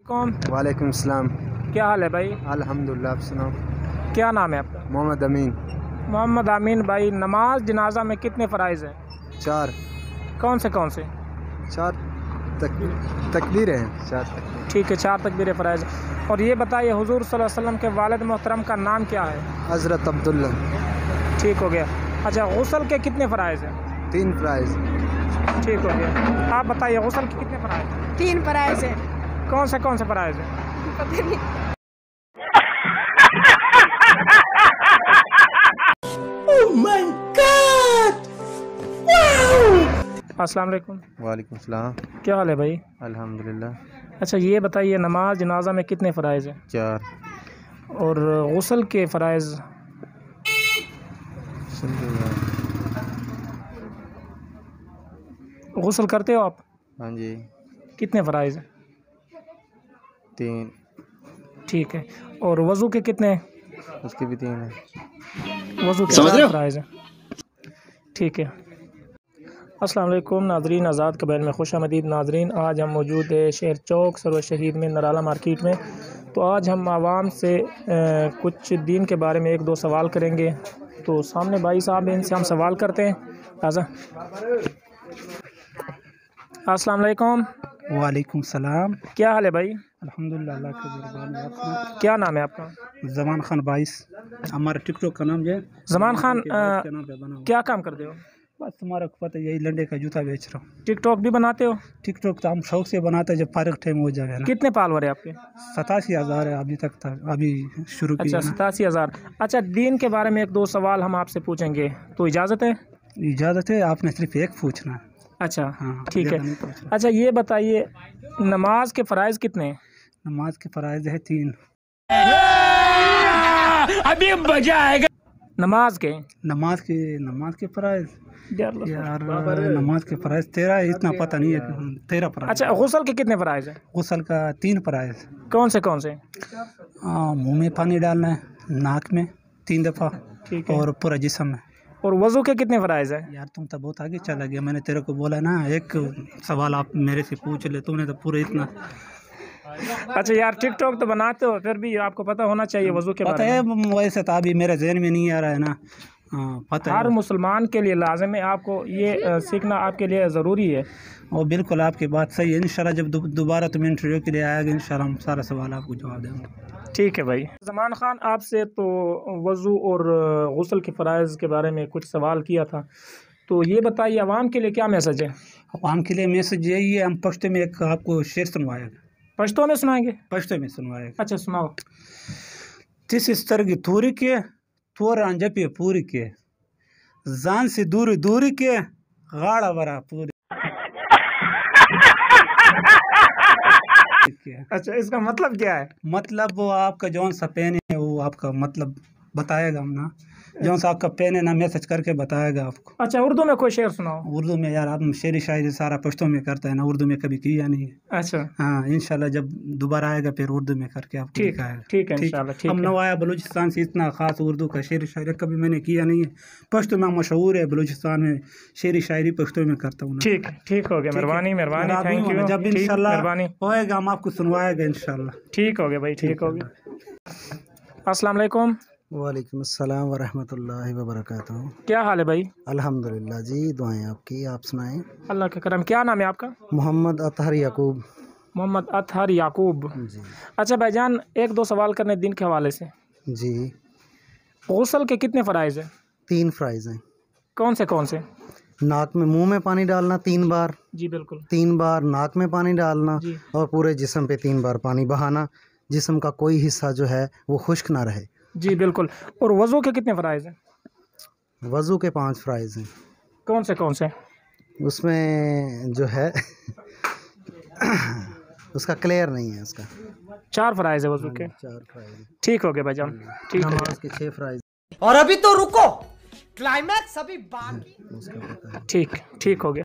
कौन? वालेकुम सलाम। क्या हाल है भाई? अल्हम्दुलिल्लाह, आप सुनाओ। क्या नाम है आपका? मोहम्मद अमीन। मोहम्मद अमीन भाई, नमाज जनाजा में कितने फ़राइज़ हैं? 4। कौन से? 4 तकबीरें हैं, 4 तकबीर। ठीक है, 4 तकबीर फ़राइज़। और ये बताइए हुज़ूर सल्लल्लाहु अलैहि वसल्लम के वालिद मोहतरम का नाम क्या है? हज़रत अब्दुल्ला। ठीक हो गया। अच्छा, गुस्ल के कितने फ़राइज़ हैं? 3 फ़राइज़। ठीक हो गया। आप बताइए गुस्ल के कितने फ़राइज़ हैं? 3 फ़राइज़ हैं। कौन से फ़राइज़ हैं? पता नहीं। Oh my God! अस्सलाम वालेकुम। वालेकुम सलाम। क्या हाल है भाई? अल्हम्दुलिल्लाह। अच्छा, ये बताइए नमाज जनाजा में कितने फ़राइज़ हैं? 4। और गुस्ल के फ़राइज़? गुस्ल करते हो आप? हाँ जी। कितने फ़राइज़ हैं? 3। ठीक है। और वज़ू के कितने? उसके भी 3 हैं। वज़ू के 4 फ़राइज़ हैं। ठीक है। अस्सलाम वालेकुम नाज़रीन, आज़ाद कबैल में खुशामदीद नाज़रीन। आज हम मौजूद है शहर चौक सरवर शहीद में, नराला मार्केट में। तो आज हम आवाम से कुछ दीन के बारे में 1-2 सवाल करेंगे। तो सामने भाई साहब हैं, इनसे हम सवाल करते हैं। आजा। अस्सलाम वालेकुम। वालेकुम सलाम। क्या हाल है भाई? अल्हम्दुलिल्लाह, अल्लाह का मेहरबानी। क्या नाम है आपका? ज़मान खान 22। हमारा टिकटॉक का नाम जो है ज़मान खान। के नाम पे बना हुआ। क्या काम करते हो? बस तुम्हारा को पता है, यही लंडे का जूता बेच रहा हूँ। टिकटॉक भी बनाते हो? टिकटॉक तो हम शौक से बनाते हैं, जब फारिग टाइम हो जाए ना। कितने फॉलोवर है आपके? 87,000 है अभी तक था, अभी शुरू अच्छा, किया ना। 87,000। अच्छा, दीन के बारे में 1-2 सवाल हम आपसे पूछेंगे, तो इजाज़त है? इजाज़त है, आपने सिर्फ एक पूछना है। अच्छा, हाँ, ठीक है। ज़्यादा नहीं पूछना। अच्छा, ये बताइए नमाज के फ़राइज़ कितने हैं? नमाज के फ़राइज़ है 3। अभी मजा आएगा। नमाज के फ़राइज़ यार, बाबर। नमाज के फ़राइज़ 13 है, इतना पता नहीं है। 13 फ़राइज़। अच्छा, गुस्ल के कितने फ़राइज़ हैं? गुस्ल का 3 फ़राइज़। कौन से? मुँह में पानी डालना है, नाक में 3 दफ़ा, ठीक है। और पूरा जिस्म में। और वज़ू के कितने फ़राइज़ हैं? यार तुम तो बहुत आगे चला गया, मैंने तेरे को बोला ना एक सवाल आप मेरे से पूछ ले, तूने तो पूरा इतना। अच्छा यार, टिकटॉक तो बनाते हो, फिर भी आपको पता होना चाहिए वज़ू के पता बारे है, में। वैसे तो अभी मेरे जहन में नहीं आ रहा है ना। पता हर है, मुसलमान के लिए लाज़िम है, आपको ये सीखना आपके लिए ज़रूरी है। और बिल्कुल आपकी बात सही है। इंशाल्लाह जब दोबारा तुम इंटरव्यू के लिए आएगा, इंशाल्लाह हम सारा सवाल आपको जवाब देंगे। ठीक है भाई। ज़मान खान, आपसे तो वज़ू और गुस्ल के फ़राइज़ के बारे में कुछ सवाल किया था, तो ये बताइए आवाम के लिए क्या मैसेज है? आवाम के लिए मैसेज यही है, हम पश्तो में एक आपको शेर सुनवाएगा। पश्तो में सुनाएंगे? पश्तो में सुनवाएगा। अच्छा, सुनाओ। तिस स्तर की तूरी के तोर अंजपे पूरी के जान से दूरी के गाड़ा बरा पूरी। अच्छा, इसका मतलब क्या है? मतलब वो आपका जौन सा पेन है, वो आपका मतलब बताएगा हम ना, जौन सा आपका पेन है ना, मैसेज करके बताएगा आपको। अच्छा, उर्दू में कोई शेर सुनाओ। उर्दू में यार, आप शेरी शायरी सारा पश्तो में करता है ना, उर्दू में कभी किया नहीं है। अच्छा, हाँ, इंशाल्लाह जब दोबारा आएगा फिर उर्दू में करके आपको ठीक दिखाएगा। ठीक है, इंशाल्लाह। ठीक हम है। नवाया बलूचिस्तान से, इतना ख़ास उर्दू का शेरी शायरी कभी मैंने किया नहीं है। पश्तो में मशहूर है, बलूचिस्तान में शेरी शायरी पश्तो में करता हूँ। ठीक हो गया। मेहरबानी, थैंक यू। जब इंशाल्लाह होएगा हम आपको सुनवाएगा इंशाल्लाह। ठीक हो गया भाई, ठीक हो गया। अस्सलाम वालेकुम। वालेकुम अस्सलाम व रहमतुल्लाहि व बरकातुहू। क्या हाल है भाई? अल्हम्दुलिल्लाह जी, दुआएं आपकी, आप सुनाएं। अल्लाह का करम। क्या नाम है आपका? मोहम्मद अतहर याकूब। मोहम्मद अतहर याकूब। जी। अच्छा भाईजान, 1-2 सवाल करने दिन के हवाले से। जी। गुस्ल के कितने फ़राइज़ हैं? 3 फ़राइज़ हैं। कौन से? नाक में मुंह में पानी डालना 3 बार। जी बिल्कुल। 3 बार नाक में पानी डालना, जी। और पूरे जिस्म पे 3 बार पानी बहाना, जिस्म का कोई हिस्सा जो है वो खुश्क ना रहे। जी बिल्कुल। और वज़ू के कितने फ़राइज़ हैं? वज़ू के 5 फ़राइज़ हैं। कौन से? उसमें जो है उसका क्लियर नहीं है उसका। 4 फ़राइज़ है वज़ू के। 4 फ़राइज़। ठीक हो गया भाईजान। ठीक है। नमाज के 6 फ़राइज़। और अभी तो रुको, क्लाइमैक्स अभी बाकी। उसका पता है। ठीक हो गया।